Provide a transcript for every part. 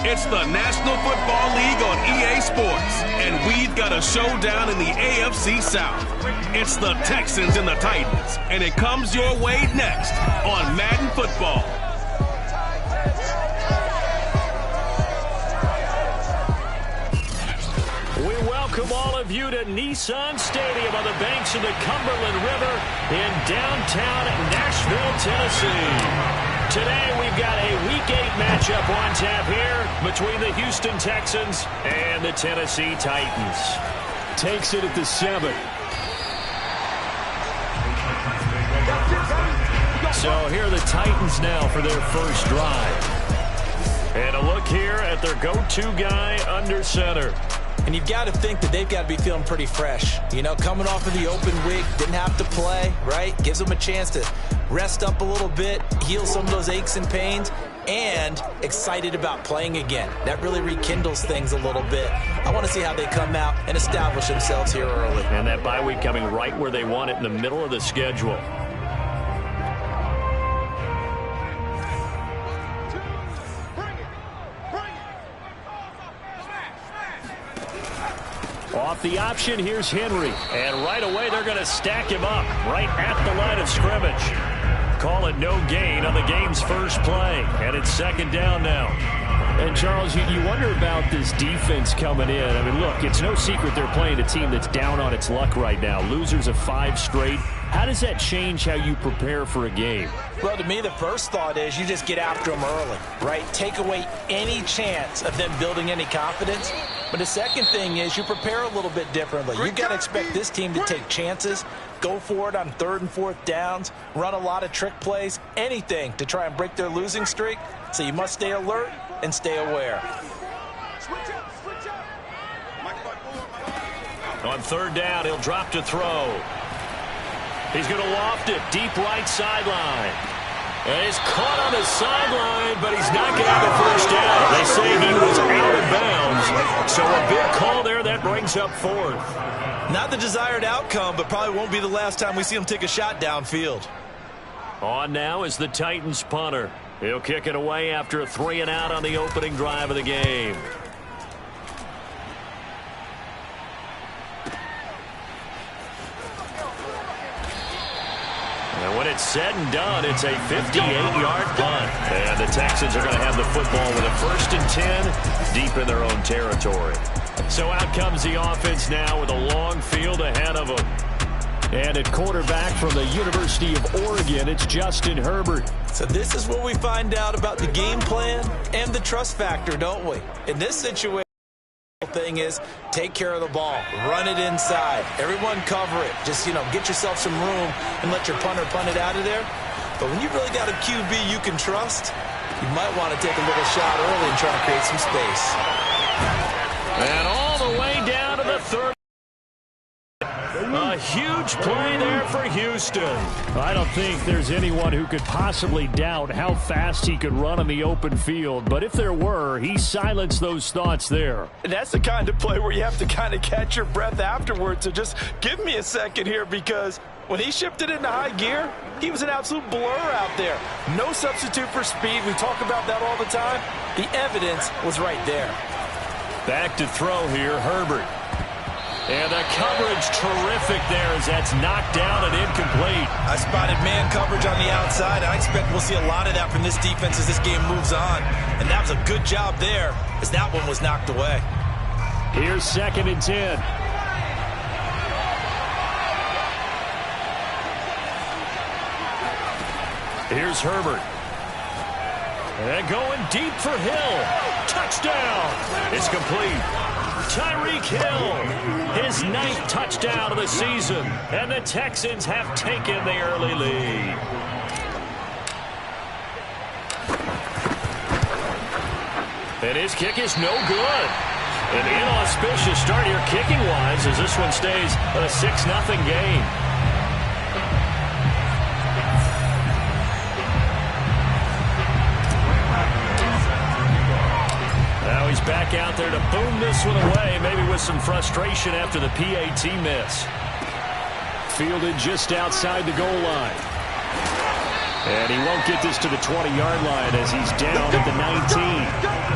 It's the National Football League on EA Sports, and we've got a showdown in the AFC South. It's the Texans and the Titans, and it comes your way next on Madden Football. We welcome all of you to Nissan Stadium on the banks of the Cumberland River in downtown Nashville, Tennessee. Today we've got a Week 8 matchup on tap here between the Houston Texans and the Tennessee Titans. Takes it at the 7. So here are the Titans now for their first drive. And a look here at their go-to guy under center. And you've got to think that they've got to be feeling pretty fresh. You know, coming off of the open week, didn't have to play, right? Gives them a chance to rest up a little bit, heal some of those aches and pains, and excited about playing again. That really rekindles things a little bit. I want to see how they come out and establish themselves here early. And that bye week coming right where they want it in the middle of the schedule. Off the option, here's Henry. And right away, they're going to stack him up right at the line of scrimmage. Call it no gain on the game's first play. And it's second down now. And, Charles, you wonder about this defense coming in. I mean, look, it's no secret they're playing a team that's down on its luck right now. Losers of 5 straight. How does that change how you prepare for a game? Well, to me, the first thought is you just get after them early, right? Take away any chance of them building any confidence. But the second thing is you prepare a little bit differently. You've got to expect this team to take chances, go for it on 3rd and 4th downs, run a lot of trick plays, anything to try and break their losing streak. So you must stay alert and stay aware. On 3rd down, he'll drop to throw. He's going to loft it deep right sideline. And he's caught on the sideline, but he's not going to have a first down. They say he was out of bounds. So a big call there that brings up 4th. Not the desired outcome, but probably won't be the last time we see him take a shot downfield. On now is the Titans punter. He'll kick it away after a 3-and-out on the opening drive of the game. And when it's said and done, it's a 58-yard punt. And the Texans are going to have the football with a 1st and 10 deep in their own territory. So out comes the offense now with a long field ahead of them. And at quarterback from the University of Oregon, it's Justin Herbert. So this is what we find out about the game plan and the trust factor, don't we? In this situation, the thing is take care of the ball, run it inside, everyone cover it. Just, get yourself some room and let your punter punt it out of there. But when you really got a QB you can trust, you might want to take a little shot early and try to create some space. And all the way down to the 30. A huge play there for Houston. I don't think there's anyone who could possibly doubt how fast he could run on the open field. But if there were, he silenced those thoughts there. And that's the kind of play where you have to kind of catch your breath afterwards. So just give me a second here, because when he shifted into high gear, he was an absolute blur out there. No substitute for speed. We talk about that all the time. The evidence was right there. Back to throw here, Herbert. And the coverage terrific there as that's knocked down and incomplete. I spotted man coverage on the outside. I expect we'll see a lot of that from this defense as this game moves on. And that was a good job there as that one was knocked away. Here's 2nd and 10. Here's Herbert. And going deep for Hill. Touchdown. It's complete. Tyreek Hill, his 9th touchdown of the season, and the Texans have taken the early lead. And his kick is no good. An inauspicious start here kicking-wise as this one stays a 6-0 game. Now he's back out there to boom this one away, maybe with some frustration after the PAT miss. Fielded just outside the goal line. And he won't get this to the 20-yard line as he's down at the 19.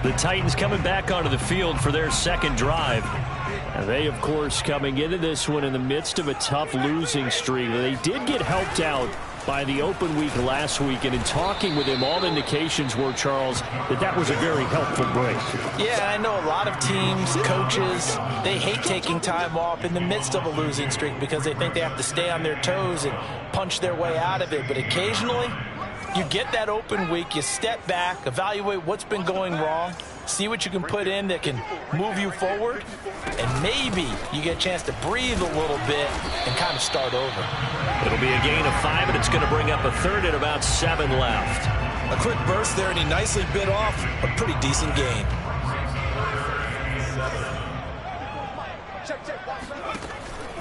The Titans coming back onto the field for their second drive. And they, of course, coming into this one in the midst of a tough losing streak. They did get helped out by the open week last week, and in talking with him, all indications were, Charles, that was a very helpful break. Yeah, I know a lot of teams, coaches, they hate taking time off in the midst of a losing streak because they think they have to stay on their toes and punch their way out of it. But occasionally, you get that open week, you step back, evaluate what's been going wrong, see what you can put in that can move you forward, and maybe you get a chance to breathe a little bit and kind of start over. It'll be a gain of 5, and it's going to bring up a third at about 7 left. A quick burst there, and he nicely bit off a pretty decent gain.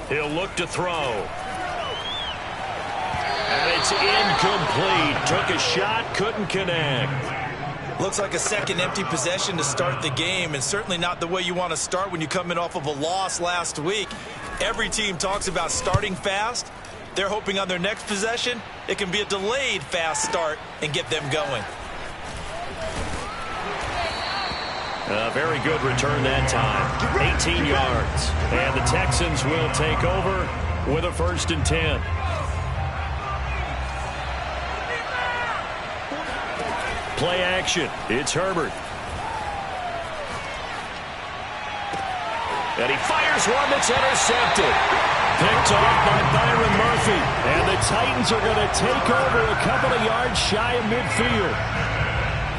He'll look to throw. And it's incomplete. Took a shot, couldn't connect. Looks like a second empty possession to start the game, and certainly not the way you want to start when you're coming off of a loss last week. Every team talks about starting fast. They're hoping on their next possession, it can be a delayed fast start and get them going. A very good return that time. 18 yards. And the Texans will take over with a 1st and 10. Play action. It's Herbert. And he fires one that's intercepted. Picked off by Byron Murphy. And the Titans are going to take over a couple of yards shy of midfield.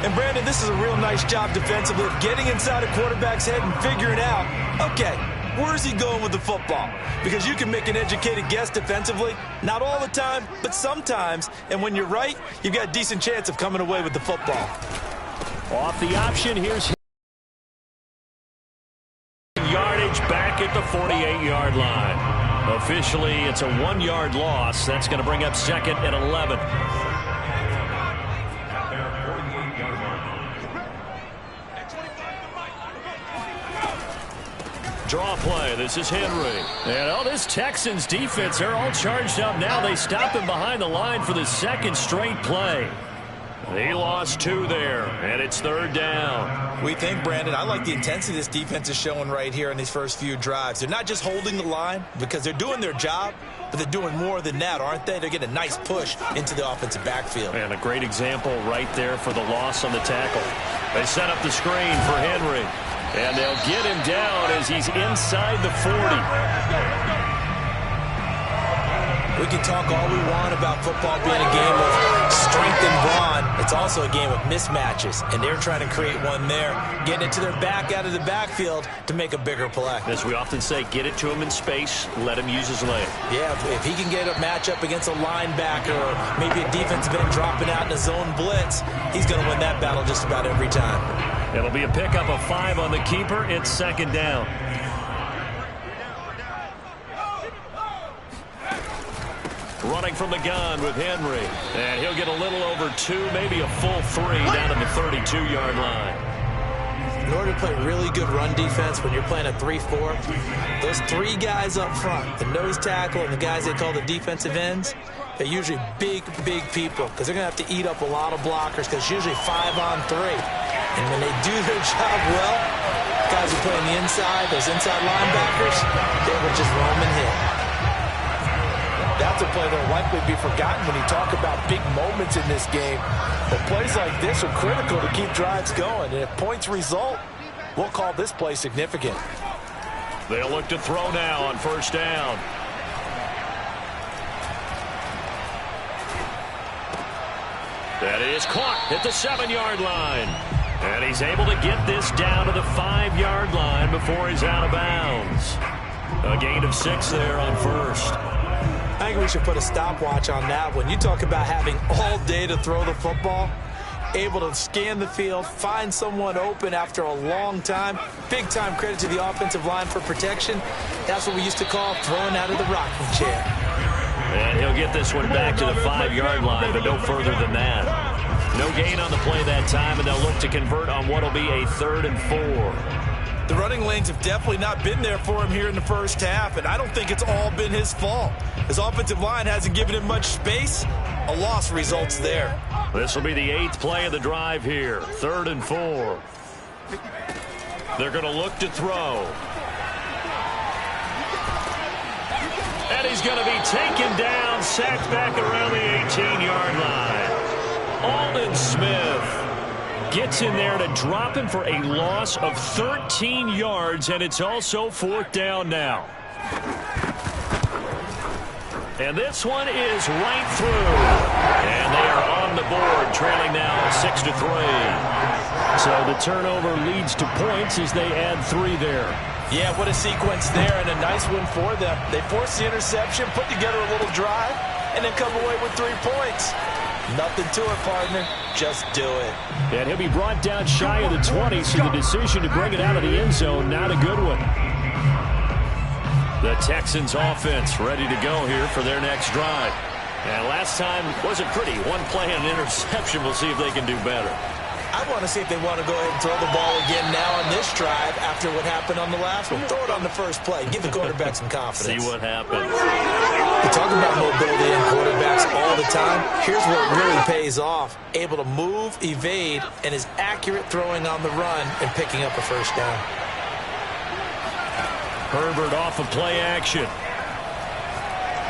And Brandon, this is a real nice job defensively of getting inside a quarterback's head and figuring out, okay, where's he going with the football? Because you can make an educated guess defensively. Not all the time, but sometimes. And when you're right, you've got a decent chance of coming away with the football. Off the option, here's yardage back at the 48-yard line. Officially, it's a 1-yard loss. That's going to bring up 2nd and 11. Draw play. This is Henry. And this Texans defense, they're all charged up now. They stop him behind the line for the second straight play. He lost 2 there, and it's 3rd down. We think, Brandon, I like the intensity this defense is showing right here in these first few drives. They're not just holding the line because they're doing their job, but they're doing more than that, aren't they? They're getting a nice push into the offensive backfield. And a great example right there for the loss on the tackle. They set up the screen for Henry. And they'll get him down as he's inside the 40. We can talk all we want about football being a game of strength and brawn. It's also a game of mismatches, and they're trying to create one there, getting it to their back out of the backfield to make a bigger play. As we often say, get it to him in space, let him use his leg. Yeah, if he can get a matchup against a linebacker or maybe a defensive end dropping out in a zone blitz, he's going to win that battle just about every time. It'll be a pickup of 5 on the keeper. It's 2nd down. Running from the gun with Henry. And he'll get a little over 2, maybe a full 3 down to the 32-yard line. In order to play really good run defense when you're playing a 3-4, those 3 guys up front, the nose tackle and the guys they call the defensive ends, they're usually big people because they're going to have to eat up a lot of blockers because it's usually 5 on 3. And when they do their job well, guys who play on the inside, those inside linebackers, they will just roam and hit. That's a play that will likely be forgotten when you talk about big moments in this game. But plays like this are critical to keep drives going. And if points result, we'll call this play significant. They'll look to throw now on 1st down. That is caught at the 7-yard line. And he's able to get this down to the 5-yard line before he's out of bounds. A gain of 6 there on 1st. I think we should put a stopwatch on that. When you talk about having all day to throw the football, able to scan the field, find someone open after a long time, big-time credit to the offensive line for protection. That's what we used to call throwing out of the rocking chair. And he'll get this one back to the 5-yard line, but no further than that. No gain on the play that time, and they'll look to convert on what will be a 3rd and 4. The running lanes have definitely not been there for him here in the first half, and I don't think it's all been his fault. His offensive line hasn't given him much space. A loss results there. This will be the 8th play of the drive here. 3rd and 4. They're going to look to throw. And he's going to be taken down, sacked back around the 18-yard line. Aldon Smith gets in there to drop him for a loss of 13 yards, and it's also 4th down now. And this one is right through. And they are on the board, trailing now 6-3. So the turnover leads to points as they add 3 there. Yeah, what a sequence there, and a nice one for them. They force the interception, put together a little drive, and then come away with 3 points. Nothing to it, partner. Just do it. And he'll be brought down shy of the 20, so the decision to bring it out of the end zone, not a good one. The Texans offense ready to go here for their next drive. And last time wasn't pretty. 1 play and an interception. We'll see if they can do better. I want to see if they want to go ahead and throw the ball again now on this drive after what happened on the last one. Throw it on the first play. Give the quarterback some confidence. See what happens. We talk about mobility in quarterbacks all the time. Here's what really pays off. Able to move, evade, and is accurate throwing on the run and picking up a first down. Herbert off of play action.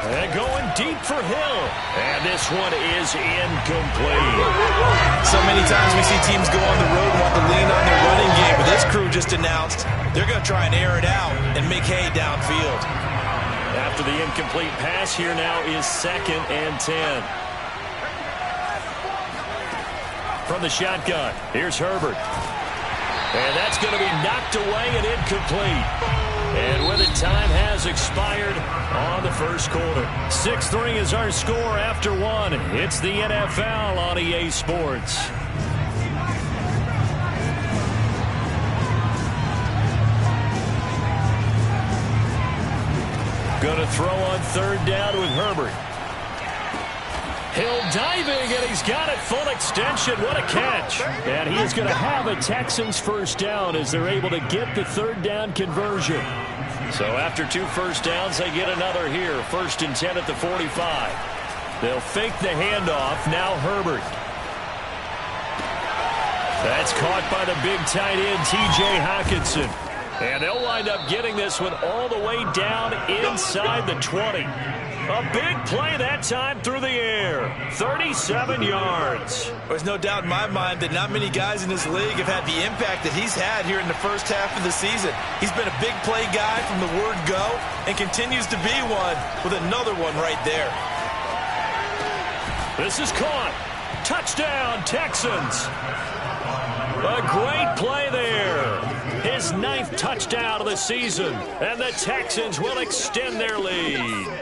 And going deep for Hill. And this one is incomplete. So many times we see teams go on the road and want to lean on their running game, but this crew just announced they're going to try and air it out and make hay downfield. After the incomplete pass, here now is 2nd and 10. From the shotgun, here's Herbert. And that's going to be knocked away and incomplete. And with it, time has expired on the first quarter. 6-3 is our score after 1. It's the NFL on EA Sports. Going to throw on 3rd down with Herbert. Hill diving, and he's got it full extension. What a catch. And he is going to have a Texans first down as they're able to get the 3rd down conversion. So after 2 first downs, they get another here. 1st and 10 at the 45. They'll fake the handoff. Now Herbert. That's caught by the big tight end, T.J. Hockenson. And they'll wind up getting this one all the way down inside the 20. A big play that time through the air. 37 yards. There's no doubt in my mind that not many guys in this league have had the impact that he's had here in the first half of the season. He's been a big play guy from the word go and continues to be one with another one right there. This is caught. Touchdown, Texans. A great play there. His 9th touchdown of the season. And the Texans will extend their lead.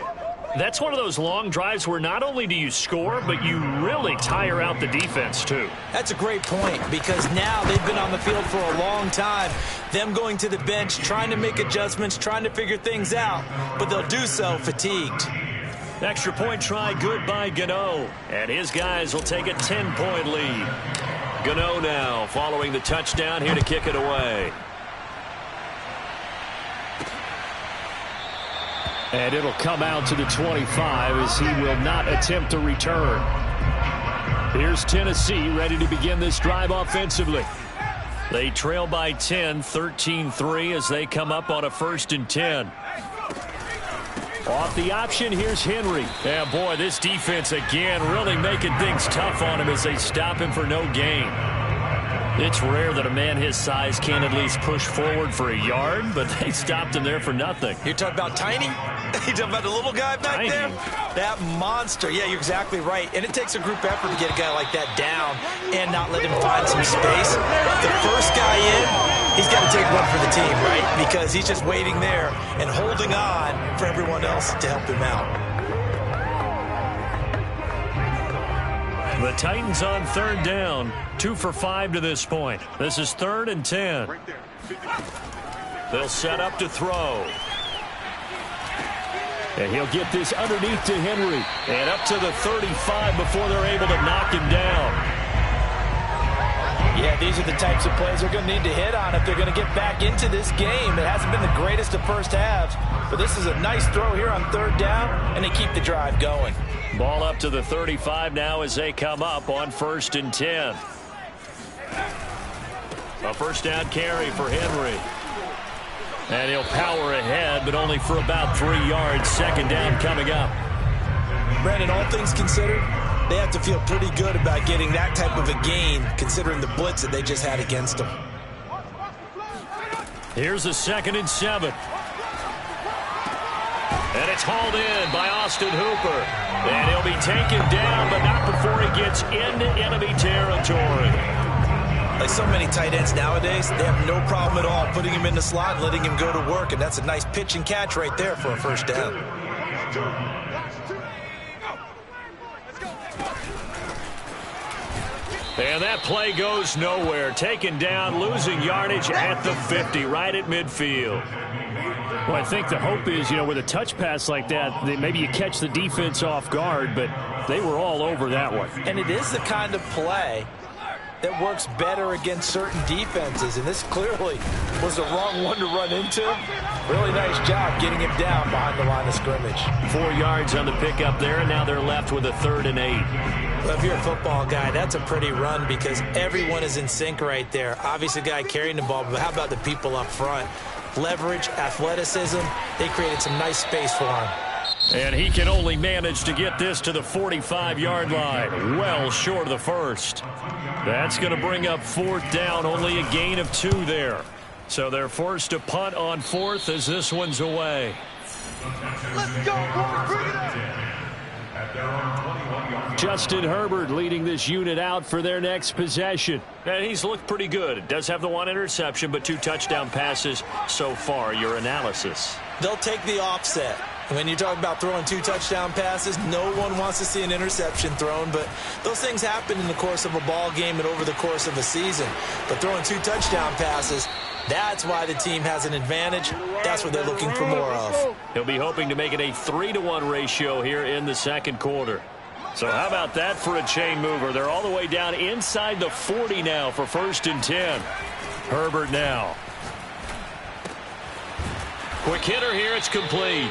That's one of those long drives where not only do you score, but you really tire out the defense, too. That's a great point, because now they've been on the field for a long time. Them going to the bench, trying to make adjustments, trying to figure things out, but they'll do so fatigued. Extra point try good by Gano. And his guys will take a 10-point lead. Gano now following the touchdown here to kick it away. And it'll come out to the 25 as he will not attempt to return. Here's Tennessee ready to begin this drive offensively. They trail by 10, 13-3 as they come up on a 1st and 10. Off the option, here's Henry. Yeah, boy, this defense again really making things tough on him as they stop him for no gain. It's rare that a man his size can't at least push forward for a yard, but they stopped him there for nothing. You're talking about Tiny? You're talking about the little guy back there? That monster. Yeah, you're exactly right. And it takes a group effort to get a guy like that down and not let him find some space. The first guy in, he's got to take one for the team, right? Because he's just waiting there and holding on for everyone else to help him out. The Titans on 3rd down, 2 for 5 to this point. This is 3rd and 10. They'll set up to throw. And he'll get this underneath to Henry. And up to the 35 before they're able to knock him down. Yeah, these are the types of plays they're going to need to hit on if they're going to get back into this game. It hasn't been the greatest of first halves, but this is a nice throw here on 3rd down, and they keep the drive going. Ball up to the 35 now as they come up on 1st and 10. A first down carry for Henry. And he'll power ahead, but only for about 3 yards. Second down coming up. Brandon, all things considered, they have to feel pretty good about getting that type of a gain, considering the blitz that they just had against them. Here's a 2nd and 7. And it's hauled in by Austin Hooper. And he'll be taken down, but not before he gets into enemy territory. Like so many tight ends nowadays, they have no problem at all putting him in the slot and letting him go to work. And that's a nice pitch and catch right there for a first down. And that play goes nowhere. Taken down, losing yardage at the 50, right at midfield. Well, I think the hope is, with a touch pass like that, maybe you catch the defense off guard, but they were all over that one. And it is the kind of play that works better against certain defenses, and this clearly was the wrong one to run into. Really nice job getting him down behind the line of scrimmage. 4 yards on the pickup there, and now they're left with a 3rd and 8. Well, if you're a football guy, that's a pretty run because everyone is in sync right there. Obviously, the guy carrying the ball, but how about the people up front? Leverage, athleticism, they created some nice space for him. And he can only manage to get this to the 45-yard line, well short of the first. That's going to bring up 4th down, only a gain of 2 there. So they're forced to punt on 4th as this one's away. Let's go, boys, bring it up. Justin Herbert leading this unit out for their next possession. And he's looked pretty good. Does have the 1 interception, but 2 touchdown passes so far. Your analysis? They'll take the offset. When you talk about throwing 2 touchdown passes, no one wants to see an interception thrown, but those things happen in the course of a ball game and over the course of a season. But throwing 2 touchdown passes, that's why the team has an advantage. That's what they're looking for more of. He'll be hoping to make it a 3-to-1 ratio here in the second quarter. So how about that for a chain mover? They're all the way down inside the 40 now for 1st and 10. Herbert now. Quick hitter here. It's complete.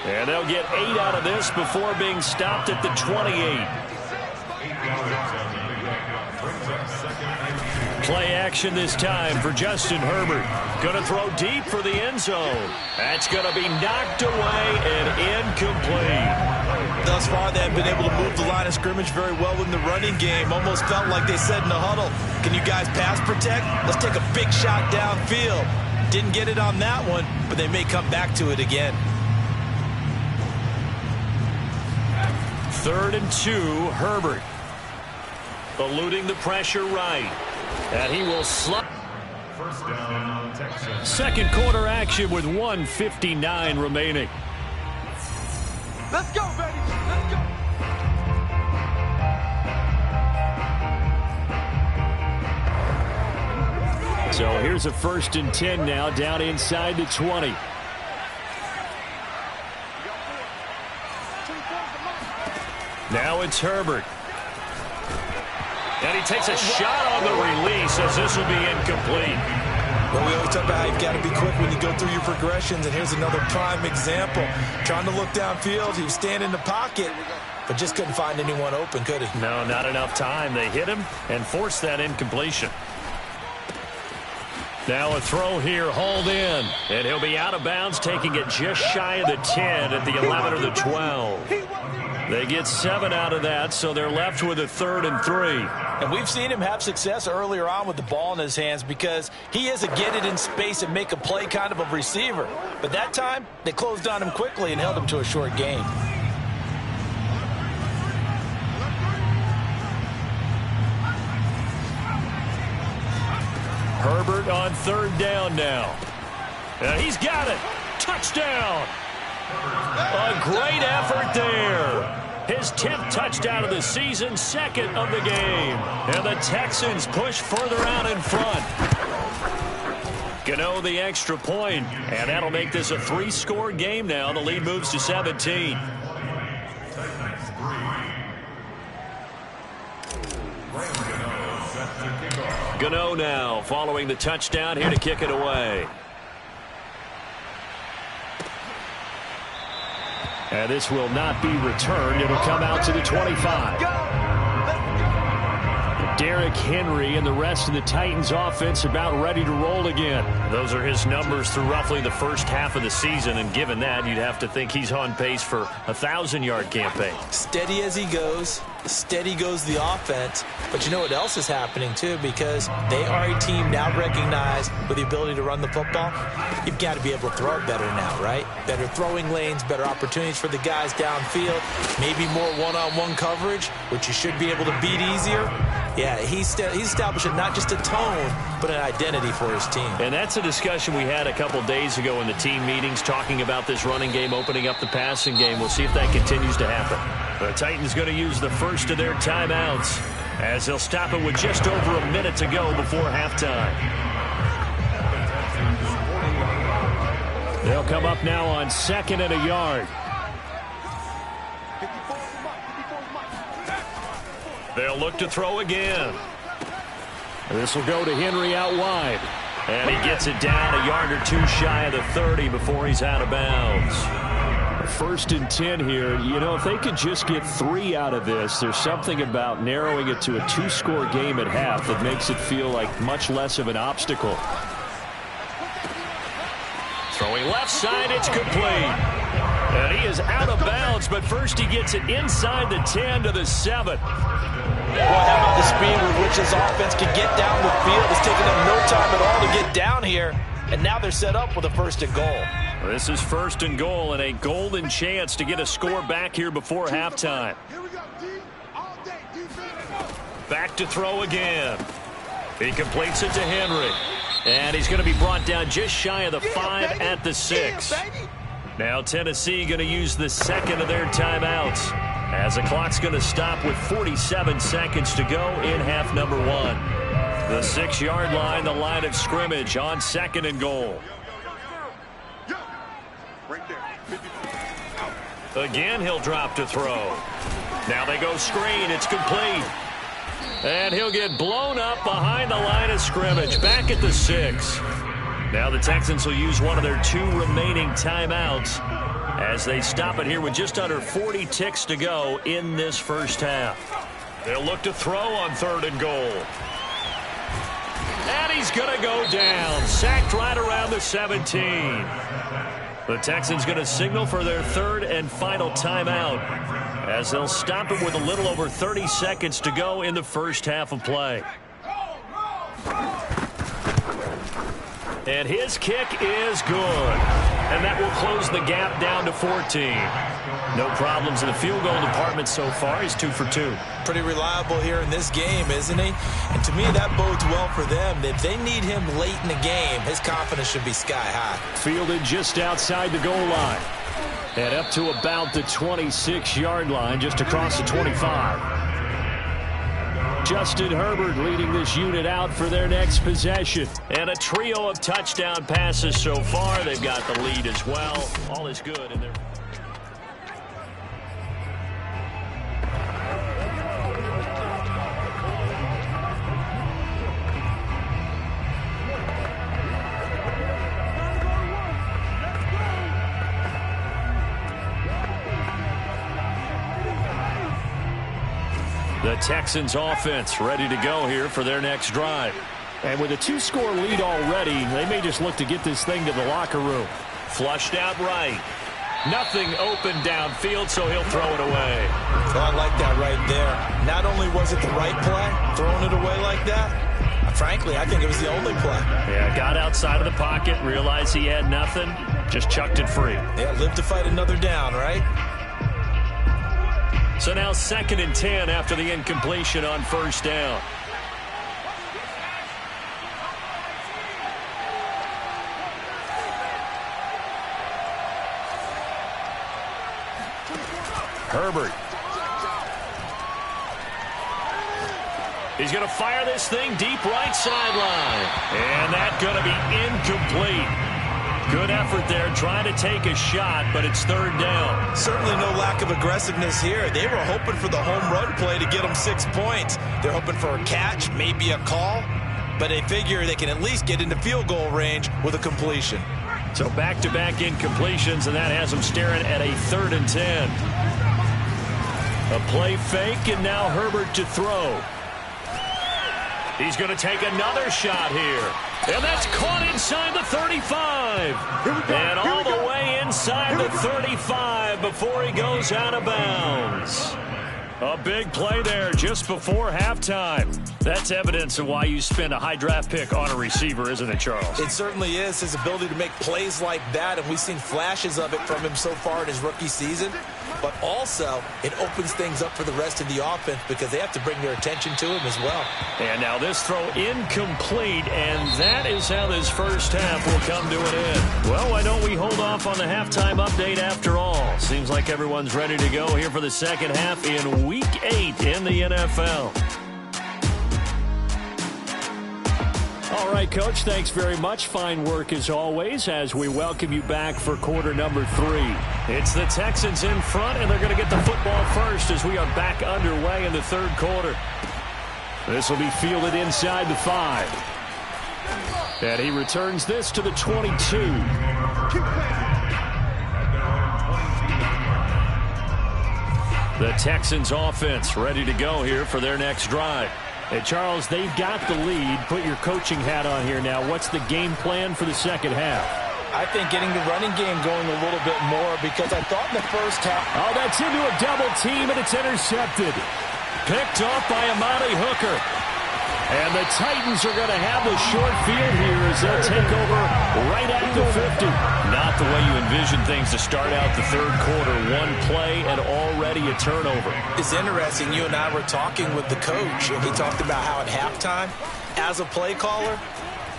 And they'll get 8 out of this before being stopped at the 28. Play action this time for Justin Herbert. Going to throw deep for the end zone. That's going to be knocked away and incomplete. Thus far, they have been able to move the line of scrimmage very well in the running game. Almost felt like they said in the huddle, can you guys pass protect? Let's take a big shot downfield. Didn't get it on that one, but they may come back to it again. 3rd and 2, Herbert. Eluding the pressure right. And he will slide. First down, Texans. Second quarter action with 1:59 remaining. Let's go, baby. Let's go. So here's a 1st and 10 now, down inside the 20. Now it's Herbert. And he takes a shot on the release as this will be incomplete. Well, we always talk about how you've got to be quick when you go through your progressions, and here's another prime example. Trying to look downfield, he was standing in the pocket, but just couldn't find anyone open, could he? No, not enough time. They hit him and forced that incompletion. Now a throw here, hauled in. And he'll be out of bounds, taking it just shy of the 10 at the 11 or the 12. They get 7 out of that, so they're left with a 3rd and 3. And we've seen him have success earlier on with the ball in his hands because he is a get it in space and make a play kind of a receiver. But that time, they closed on him quickly and held him to a short gain. Herbert on 3rd down now. And he's got it. Touchdown. A great effort there. His 10th touchdown of the season, 2nd of the game. And the Texans push further out in front. Gano the extra point, and that'll make this a 3-score game now. The lead moves to 17. Gano now following the touchdown here to kick it away. And this will not be returned. It'll come out to the 25. Derrick Henry and the rest of the Titans offense about ready to roll again. Those are his numbers through roughly the first half of the season, and given that, you'd have to think he's on pace for a 1,000-yard campaign. Steady as he goes. Steady goes the offense. But you know what else is happening, too? Because they are a team now recognized with the ability to run the football. You've got to be able to throw it better now, right? Better throwing lanes, better opportunities for the guys downfield, maybe more one-on-one coverage, which you should be able to beat easier. Yeah, he's establishing not just a tone, but an identity for his team. And that's a discussion we had a couple days ago in the team meetings, talking about this running game, opening up the passing game. We'll see if that continues to happen. The Titans going to use the first of their timeouts as they'll stop it with just over a minute to go before halftime. They'll come up now on 2nd and a yard. They'll look to throw again. This will go to Henry out wide. And he gets it down a yard or two shy of the 30 before he's out of bounds. 1st and 10 here. You know, if they could just get 3 out of this, there's something about narrowing it to a 2-score game at half that makes it feel like much less of an obstacle. Throwing left side, it's complete. And he is out of bounds, but first he gets it inside the 10 to the 7. Boy, how about the speed with which this offense can get down the field? It's taken them no time at all to get down here. And now they're set up with a 1st and goal. This is 1st and goal and a golden chance to get a score back here before halftime. Back to throw again. He completes it to Henry. And he's going to be brought down just shy of the 5 at the 6. Now Tennessee going to use the 2nd of their timeouts, as the clock's going to stop with 47 seconds to go in half number 1. The 6-yard line, the line of scrimmage on 2nd and goal. Again, he'll drop to throw. Now they go screen. It's complete. And he'll get blown up behind the line of scrimmage, back at the 6. Now the Texans will use one of their 2 remaining timeouts as they stop it here with just under 40 ticks to go in this first half. They'll look to throw on 3rd and goal. And he's going to go down, sacked right around the 17. The Texans going to signal for their 3rd and final timeout as they'll stop it with a little over 30 seconds to go in the first half of play. And his kick is good. And that will close the gap down to 14. No problems in the field goal department so far. He's 2 for 2. Pretty reliable here in this game, isn't he? And to me, that bodes well for them. If they need him late in the game, his confidence should be sky high. Fielded just outside the goal line. And up to about the 26-yard line, just across the 25. Justin Herbert leading this unit out for their next possession. And a trio of touchdown passes so far. They've got the lead as well. All is good in their... The Texans offense ready to go here for their next drive. And with a 2-score lead already, they may just look to get this thing to the locker room. Flushed out right. Nothing open downfield, so he'll throw it away. I like that right there. Not only was it the right play, throwing it away like that, frankly, I think it was the only play. Yeah, got outside of the pocket, realized he had nothing, just chucked it free. Yeah, live to fight another down, right? So now 2nd and 10 after the incompletion on 1st down. Herbert. He's going to fire this thing deep right sideline. And that's going to be incomplete. Good effort there, trying to take a shot, but it's 3rd down. Certainly no lack of aggressiveness here. They were hoping for the home run play to get them 6 points. They're hoping for a catch, maybe a call, but they figure they can at least get into field goal range with a completion. So back-to-back incompletions, and that has them staring at a 3rd and 10. A play fake, and now Herbert to throw. He's going to take another shot here. And that's caught inside the 35. And all the way inside the 35 before he goes out of bounds. A big play there just before halftime. That's evidence of why you spend a high draft pick on a receiver, isn't it, Charles? It certainly is, his ability to make plays like that, and we've seen flashes of it from him so far in his rookie season. But also, it opens things up for the rest of the offense because they have to bring their attention to him as well. And now this throw incomplete, and that is how this first half will come to an end. Well, why don't we hold off on the halftime update after all? Seems like everyone's ready to go here for the second half in Week 8 in the NFL. All right, Coach, thanks very much. Fine work as always as we welcome you back for quarter number 3. It's the Texans in front, and they're going to get the football first as we are back underway in the third quarter. This will be fielded inside the 5. And he returns this to the 22. The Texans offense ready to go here for their next drive. Hey, Charles, they've got the lead. Put your coaching hat on here now. What's the game plan for the second half? I think getting the running game going a little bit more because I thought in the first half. Oh, that's into a double team, and it's intercepted. Picked off by Amani Hooker. And the Titans are going to have the short field here as they'll take over right at the 50. Not the way you envision things to start out the third quarter. One play and already a turnover. It's interesting. You and I were talking with the coach, and he talked about how at halftime, as a play caller,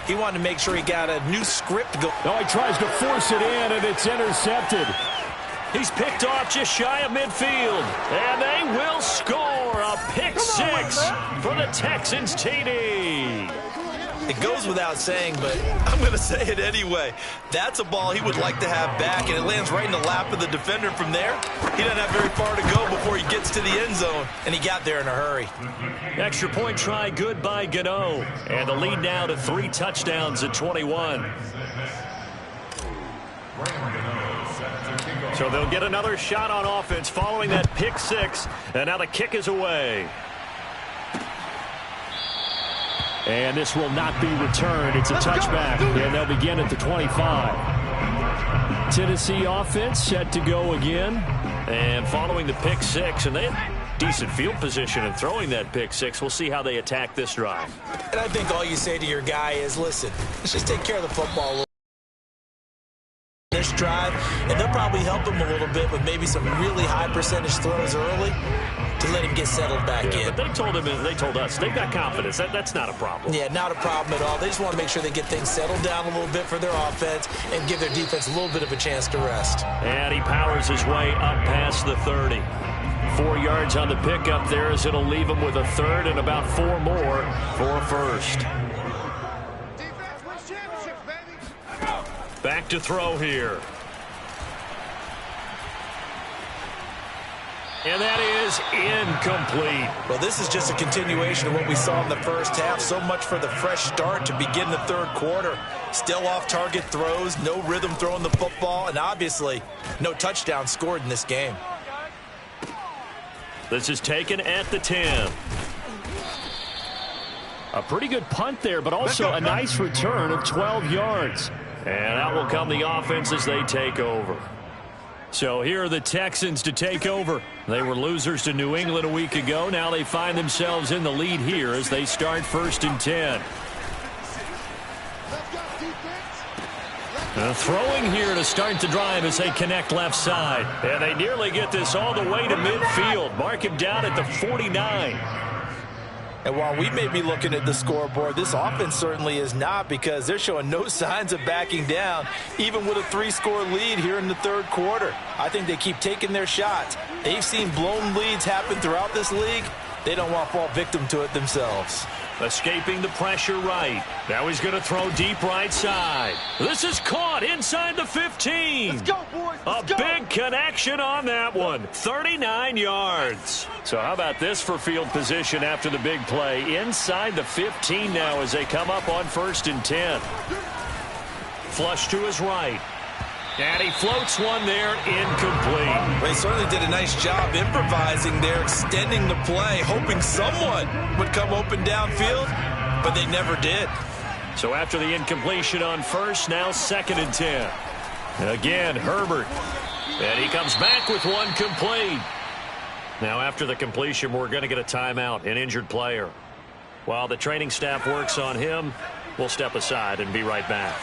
he wanted to make sure he got a new script going. Oh, he tries to force it in, and it's intercepted. He's picked off just shy of midfield. And they will score a pick six for the Texans TD. It goes without saying, but I'm going to say it anyway. That's a ball he would like to have back, and it lands right in the lap of the defender from there. He doesn't have very far to go before he gets to the end zone, and he got there in a hurry. Extra point try good by Gano. And the lead now to 3 touchdowns at 21. So they'll get another shot on offense following that pick six. And now the kick is away. And this will not be returned. It's a touchback. And they'll begin at the 25. Tennessee offense set to go again. And following the pick six, and they had decent field position in throwing that pick six. We'll see how they attack this drive. And I think all you say to your guy is, listen, let's just take care of the football a little. This drive, and they'll probably help him a little bit with maybe some really high percentage throws early to let him get settled back in. But they told us they've got confidence. That's not a problem. Yeah, not a problem at all. They just want to make sure they get things settled down a little bit for their offense and give their defense a little bit of a chance to rest. And he powers his way up past the 30. 4 yards on the pickup there as it'll leave him with a third and about 4 more for a first. Back to throw here. And that is incomplete. Well, this is just a continuation of what we saw in the first half. So much for the fresh start to begin the third quarter. Still off-target throws, no rhythm throwing the football, and obviously no touchdown scored in this game. This is taken at the 10. A pretty good punt there, but also a nice return of 12 yards. And out will come the offense as they take over. So here are the Texans to take over. They were losers to New England a week ago. Now they find themselves in the lead here as they start 1st and 10. Throwing here to start the drive as they connect left side. And they nearly get this all the way to midfield. Mark him down at the 49. And while we may be looking at the scoreboard, this offense certainly is not, because they're showing no signs of backing down, even with a 3-score lead here in the third quarter. I think they keep taking their shots. They've seen blown leads happen throughout this league. They don't want to fall victim to it themselves. Escaping the pressure right. Now he's going to throw deep right side. This is caught inside the 15. Let's go, boys. Let's A go. big connection on that one. 39 yards. So how about this for field position after the big play? Inside the 15 now as they come up on 1st and 10. Flush to his right. And he floats one there, incomplete. Well, he certainly did a nice job improvising there, extending the play, hoping someone would come open downfield. But they never did. So after the incompletion on first, now 2nd and 10. Again, Herbert. And he comes back with one complete. Now after the completion, we're going to get a timeout, an injured player. While the training staff works on him, we'll step aside and be right back.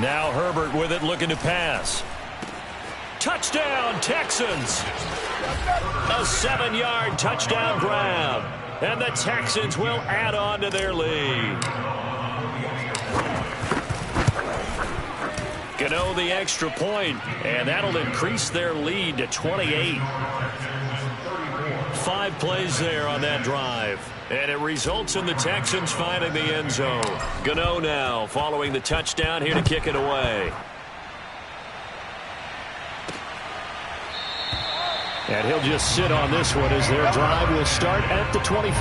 Now Herbert with it, looking to pass. Touchdown, Texans! A 7-yard touchdown grab. And the Texans will add on to their lead. Gano the extra point, and that'll increase their lead to 28. 5 plays there on that drive. And it results in the Texans finding the end zone. Gano now following the touchdown here to kick it away. And he'll just sit on this one as their drive will start at the 25.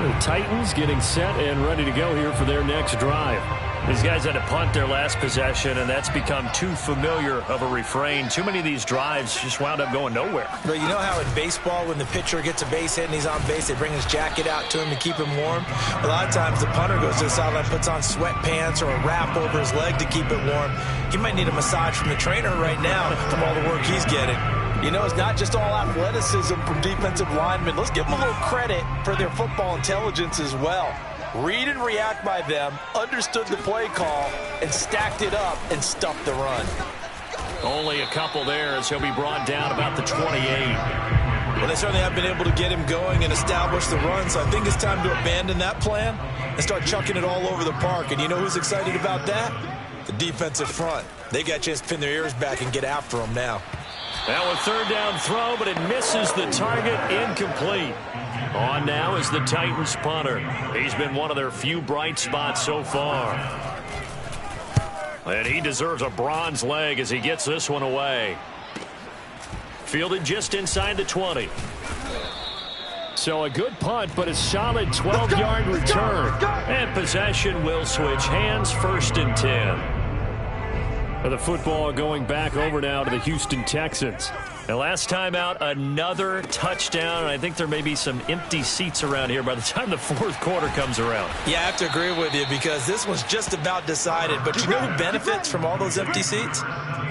The Titans getting set and ready to go here for their next drive. These guys had to punt their last possession, and that's become too familiar of a refrain. Too many of these drives just wound up going nowhere. But you know how in baseball, when the pitcher gets a base hit and he's on base, they bring his jacket out to him to keep him warm? A lot of times the punter goes to the sideline, puts on sweatpants or a wrap over his leg to keep it warm. He might need a massage from the trainer right now from all the work he's getting. You know, it's not just all athleticism from defensive linemen. Let's give them a little credit for their football intelligence as well. Read and react by them, understood the play call, and stacked it up and stuffed the run. Only a couple there as he'll be brought down about the 28. Well, they certainly have been able to get him going and establish the run, so I think it's time to abandon that plan and start chucking it all over the park. And you know who's excited about that? The defensive front. They got a chance to pin their ears back and get after him now. Now a 3rd down throw, but it misses the target, incomplete. On now is the Titans punter. He's been one of their few bright spots so far. And he deserves a bronze leg as he gets this one away. Fielded just inside the 20. So a good punt, but a solid 12-yard return. And possession will switch hands, 1st and 10. The football going back over now to the Houston Texans. The last time out, another touchdown. I think there may be some empty seats around here by the time the 4th quarter comes around. Yeah, I have to agree with you because this one's just about decided. But you know who benefits from all those empty seats?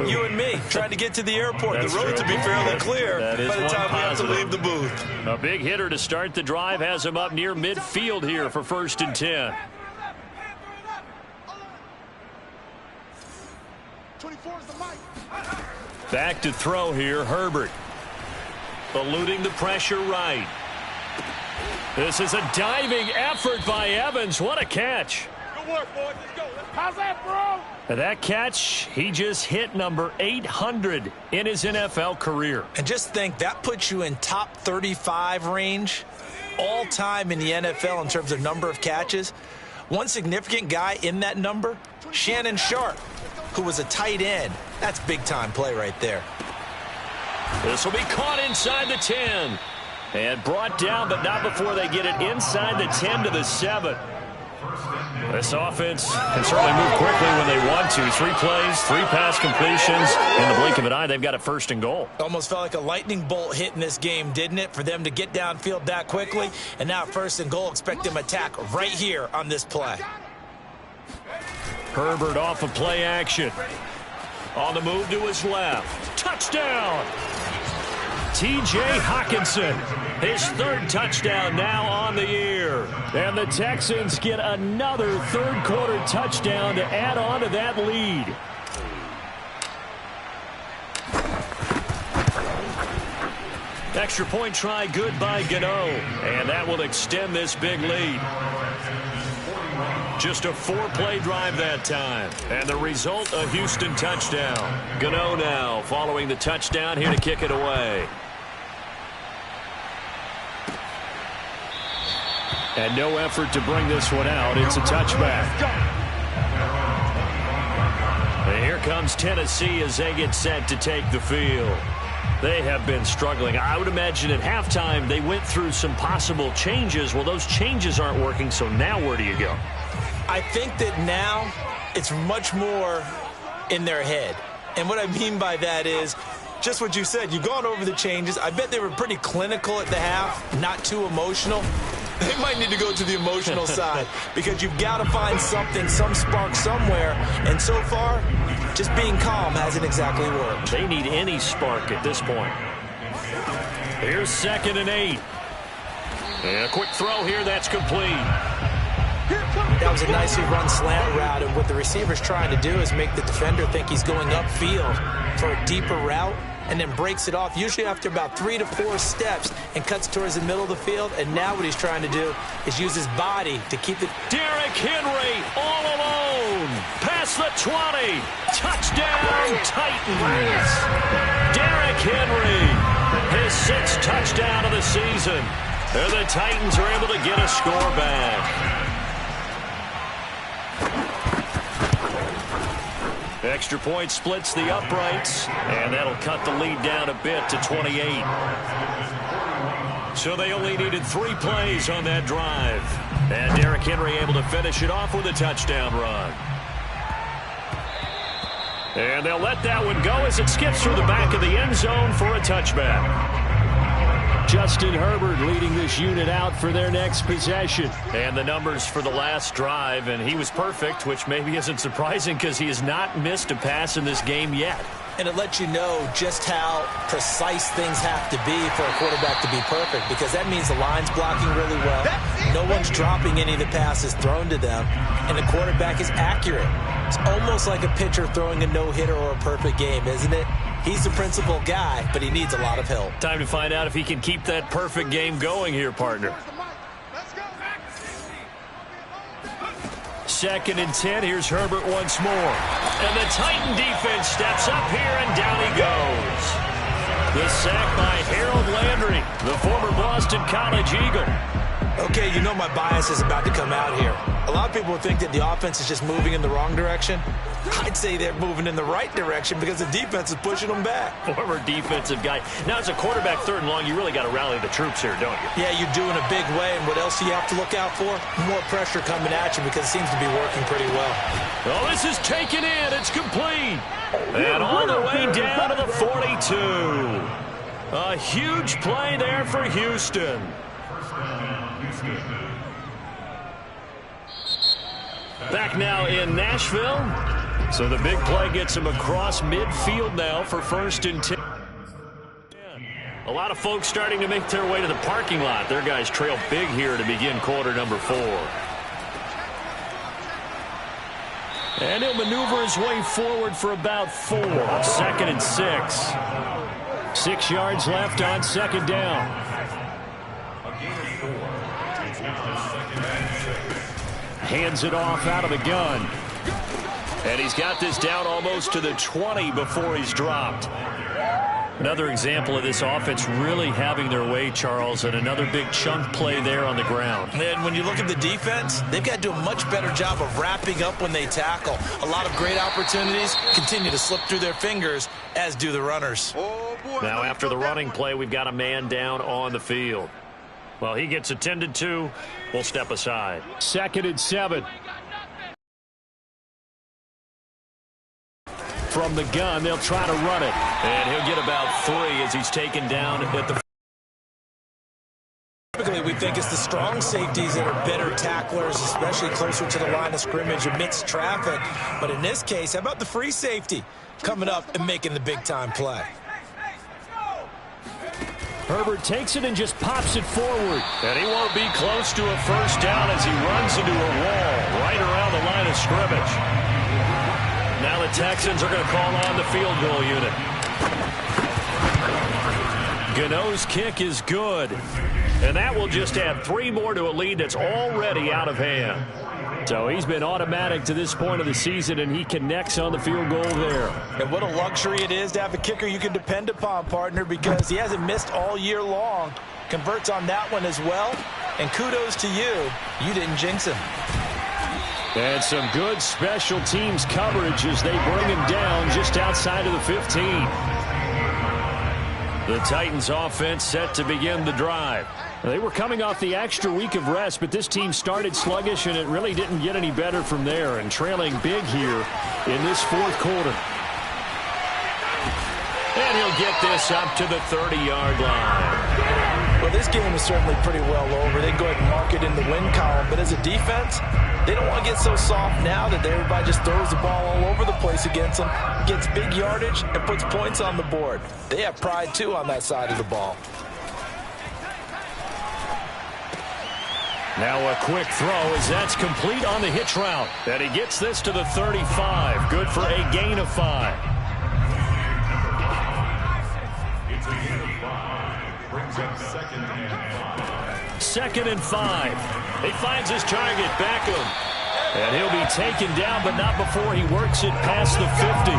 You and me, trying to get to the airport. That's the roads true. will be fairly clear by the time we have to leave the booth. A big hitter to start the drive has him up near midfield here for 1st and 10. 24 is the mic. Back to throw here, Herbert. Eluding the pressure right. This is a diving effort by Evans. What a catch. Good work, boys. Let's go. How's that, bro? That catch, he just hit number 800 in his NFL career. And just think, that puts you in top 35 range all time in the NFL in terms of number of catches. One significant guy in that number, Shannon Sharpe, who was a tight end. That's big-time play right there. This will be caught inside the 10. And brought down, but not before they get it inside the 10 to the 7. This offense can certainly move quickly when they want to. 3 plays, 3 pass completions. In the blink of an eye, they've got a 1st and goal. Almost felt like a lightning bolt hit in this game, didn't it? For them to get downfield that quickly. And now 1st and goal, expect them to attack right here on this play. Herbert off of play action. On the move to his left. Touchdown! T.J. Hockenson, his 3rd touchdown now on the year. And the Texans get another 3rd quarter touchdown to add on to that lead. Extra point try good by Gano. And that will extend this big lead. Just a 4-play drive that time. And the result, a Houston touchdown. Gano now following the touchdown here to kick it away. And no effort to bring this one out. It's a touchback. And here comes Tennessee as they get set to take the field. They have been struggling. I would imagine at halftime they went through some possible changes. Well, those changes aren't working, so now where do you go? I think that now it's much more in their head. And what I mean by that is just what you said. You've gone over the changes. I bet they were pretty clinical at the half, not too emotional. They might need to go to the emotional side because you've got to find something, some spark somewhere. And so far, just being calm hasn't exactly worked. They need any spark at this point. Here's 2nd and 8. And a quick throw here, that's complete. That was a nicely run slant route, and what the receiver's trying to do is make the defender think he's going upfield for a deeper route, and then breaks it off, usually after about 3 to 4 steps, and cuts towards the middle of the field. And now what he's trying to do is use his body to keep it. Derrick Henry all alone. Past the 20. Touchdown, Titans. Derrick Henry, his 6th touchdown of the season. And the Titans are able to get a score back. Extra point splits the uprights, and that'll cut the lead down a bit to 28. So they only needed 3 plays on that drive. And Derrick Henry able to finish it off with a touchdown run. And they'll let that one go as it skips through the back of the end zone for a touchback. Justin Herbert leading this unit out for their next possession. And the numbers for the last drive, and he was perfect, which maybe isn't surprising because he has not missed a pass in this game yet. And it lets you know just how precise things have to be for a quarterback to be perfect, because that means the line's blocking really well. No one's dropping any of the passes thrown to them, and the quarterback is accurate. It's almost like a pitcher throwing a no-hitter or a perfect game, isn't it? He's the principal guy, but he needs a lot of help. Time to find out if he can keep that perfect game going here, partner. 2nd and 10. Here's Herbert once more. And the Titan defense steps up here, and down he goes. The sack by Harold Landry, the former Boston College Eagle. Okay, you know my bias is about to come out here. A lot of people would think that the offense is just moving in the wrong direction. I'd say they're moving in the right direction because the defense is pushing them back. Former defensive guy. Now, as a quarterback 3rd and long, you really got to rally the troops here, don't you? Yeah, you do in a big way. And what else do you have to look out for? More pressure coming at you because it seems to be working pretty well. Oh, this is taken in. It's complete. And all the way down to the 42. A huge play there for Houston. Back now in Nashville. So the big play gets him across midfield now for 1st and 10. A lot of folks starting to make their way to the parking lot. Their guys trail big here to begin quarter number 4. And he'll maneuver his way forward for about 4. 2nd and 6. 6 yards left on 2nd down. Hands it off out of the gun. And he's got this down almost to the 20 before he's dropped. Another example of this offense really having their way, Charles, and another big chunk play there on the ground. And when you look at the defense, they've got to do a much better job of wrapping up when they tackle. A lot of great opportunities continue to slip through their fingers, as do the runners. Now after the running play, we've got a man down on the field. Well, he gets attended to. We'll step aside. 2nd and 7. From the gun, they'll try to run it. And he'll get about 3 as he's taken down at the... Typically, we think it's the strong safeties that are better tacklers, especially closer to the line of scrimmage amidst traffic. But in this case, how about the free safety coming up and making the big-time play? Herbert takes it and just pops it forward. And he won't be close to a 1st down as he runs into a wall right around the line of scrimmage. Now the Texans are going to call on the field goal unit. Gano's kick is good. And that will just add 3 more to a lead that's already out of hand. So he's been automatic to this point of the season, and he connects on the field goal there. And what a luxury it is to have a kicker you can depend upon, partner, because he hasn't missed all year long. Converts on that one as well. And kudos to you. You didn't jinx him. And some good special teams coverage as they bring him down just outside of the 15. The Titans offense set to begin the drive. They were coming off the extra week of rest, but this team started sluggish, and it really didn't get any better from there, and trailing big here in this 4th quarter. And he'll get this up to the 30-yard line. Well, this game is certainly pretty well over. They can go ahead and mark it in the win column. But as a defense, they don't want to get so soft now that everybody just throws the ball all over the place against them, gets big yardage, and puts points on the board. They have pride, too, on that side of the ball. Now a quick throw as that's complete on the hitch route. And he gets this to the 35. Good for a gain of 5. Second and 5. He finds his target, Beckham. And he'll be taken down, but not before he works it past the 50.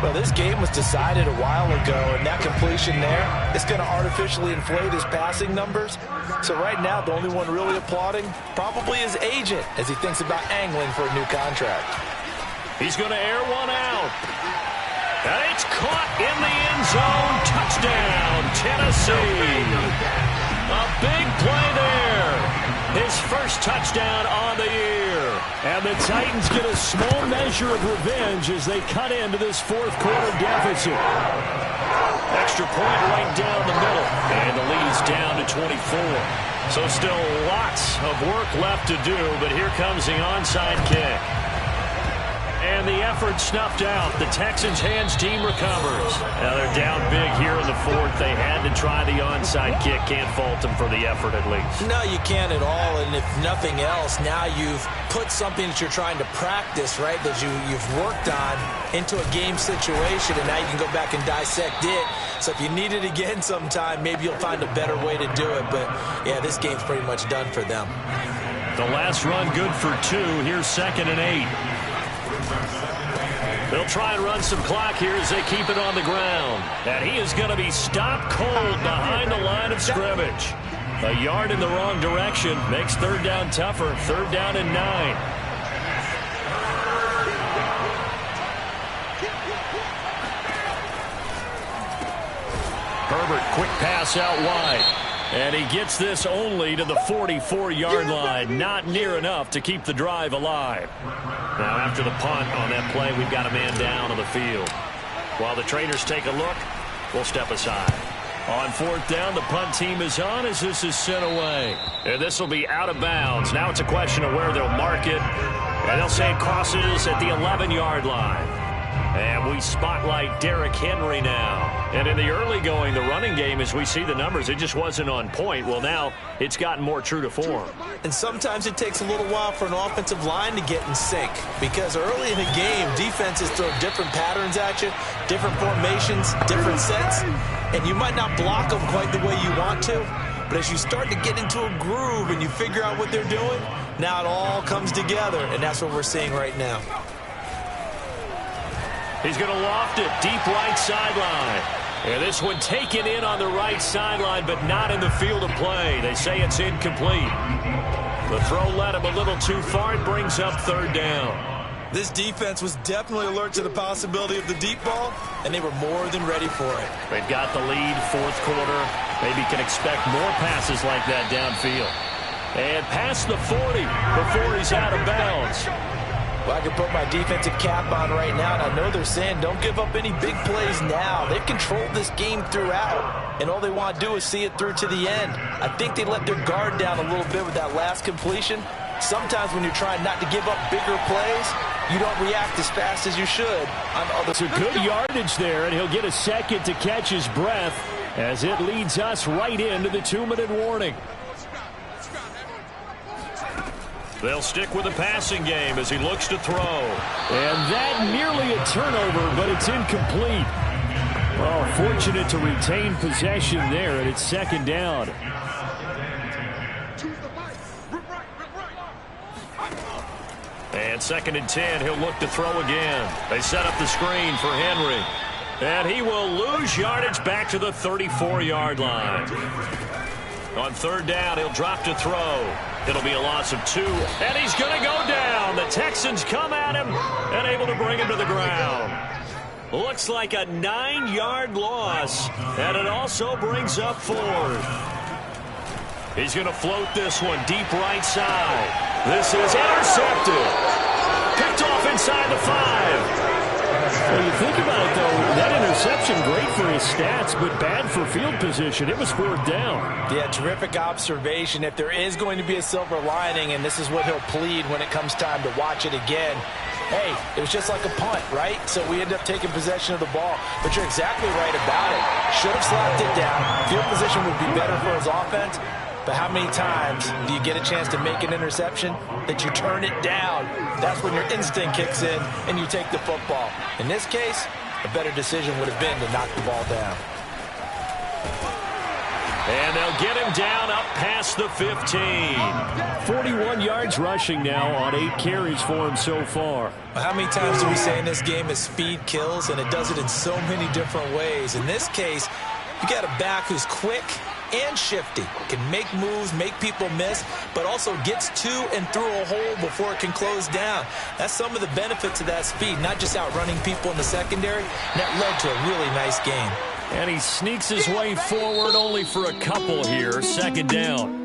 Well, this game was decided a while ago, and that completion there is going to artificially inflate his passing numbers. So right now, the only one really applauding probably his agent as he thinks about angling for a new contract. He's going to air one out. And it's caught in the end zone. Touchdown, Tennessee. A big play there. His first touchdown on the year. And the Titans get a small measure of revenge as they cut into this fourth quarter deficit. Extra point right down the middle. And the lead's down to 24. So still lots of work left to do, but here comes the onside kick. And the effort snuffed out. The Texans' hands team recovers. Now they're down big here in the fourth. They had to try the onside kick. Can't fault them for the effort at least. No, you can't at all. And if nothing else, now you've put something that you're trying to practice, right, that you've worked on into a game situation, and now you can go back and dissect it. So if you need it again sometime, maybe you'll find a better way to do it. But, yeah, this game's pretty much done for them. The last run good for 2. Here's 2nd and 8. They'll try and run some clock here as they keep it on the ground. And he is going to be stopped cold behind the line of scrimmage. A yard in the wrong direction makes third down tougher. 3rd down and 9. Herbert, quick pass out wide. And he gets this only to the 44-yard line. Not near enough to keep the drive alive. Now after the punt on that play, we've got a man down on the field. While the trainers take a look, we'll step aside. On 4th down, the punt team is on as this is sent away. And this will be out of bounds. Now it's a question of where they'll mark it. And they'll say it crosses at the 11-yard line. And we spotlight Derrick Henry now. And in the early going, the running game, as we see the numbers, it just wasn't on point. Well, now it's gotten more true to form. And sometimes it takes a little while for an offensive line to get in sync. Because early in the game, defenses throw different patterns at you, different formations, different sets. And you might not block them quite the way you want to. But as you start to get into a groove and you figure out what they're doing, now it all comes together. And that's what we're seeing right now. He's going to loft it deep right sideline. And this one taken in on the right sideline, but not in the field of play. They say it's incomplete. The throw led him a little too far. It brings up 3rd down. This defense was definitely alert to the possibility of the deep ball, and they were more than ready for it. They've got the lead, 4th quarter. Maybe can expect more passes like that downfield. And past the 40 before he's out of bounds. Well, I can put my defensive cap on right now, and I know they're saying don't give up any big plays now. They've controlled this game throughout, and all they want to do is see it through to the end. I think they let their guard down a little bit with that last completion. Sometimes when you're trying not to give up bigger plays, you don't react as fast as you should on other. It's a good yardage there, and he'll get a second to catch his breath as it leads us right into the 2-minute warning. They'll stick with the passing game as he looks to throw. And that nearly a turnover, but it's incomplete. Well, fortunate to retain possession there, and it's 2nd down. And 2nd and 10, he'll look to throw again. They set up the screen for Henry. And he will lose yardage back to the 34-yard line. On 3rd down, he'll drop to throw. It'll be a loss of 2, and he's going to go down. The Texans come at him and able to bring him to the ground. Looks like a 9-yard loss, and it also brings up 4th. He's going to float this one deep right side. This is intercepted. Picked off inside the 5. Well, you think about it, though, that interception, great for his stats, but bad for field position. It was 4th down. Yeah, terrific observation. If there is going to be a silver lining, and this is what he'll plead when it comes time to watch it again, hey, it was just like a punt, right? So we end up taking possession of the ball. But you're exactly right about it. Should have slapped it down. Field position would be better for his offense. But how many times do you get a chance to make an interception that you turn it down? That's when your instinct kicks in and you take the football. In this case, a better decision would have been to knock the ball down. And they'll get him down up past the 15. 41 yards rushing now on 8 carries for him so far. How many times do we say in this game is speed kills, and it does it in so many different ways. In this case, you got a back who's quick and shifty, can make moves, make people miss, but also gets to and through a hole before it can close down. That's some of the benefits of that speed, not just outrunning people in the secondary. And that led to a really nice game. And he sneaks his way forward only for a couple here. 2nd down.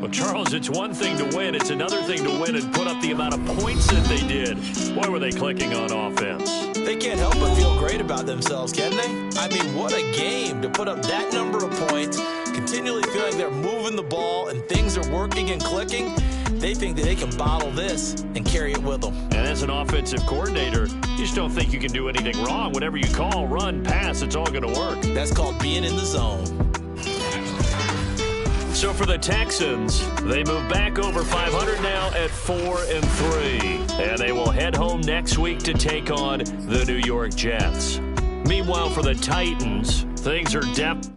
Well, Charles, it's one thing to win. It's another thing to win and put up the amount of points that they did. Boy, were they clicking on offense. They can't help but feel great about themselves, can they? I mean, what a game to put up that number of points, continually feel like they're moving the ball and things are working and clicking. They think that they can bottle this and carry it with them. And as an offensive coordinator, you just don't think you can do anything wrong. Whatever you call, run, pass, it's all going to work. That's called being in the zone. So for the Texans, they move back over 500 now at 4-3. And they will head home next week to take on the New York Jets. Meanwhile, for the Titans, things are depth.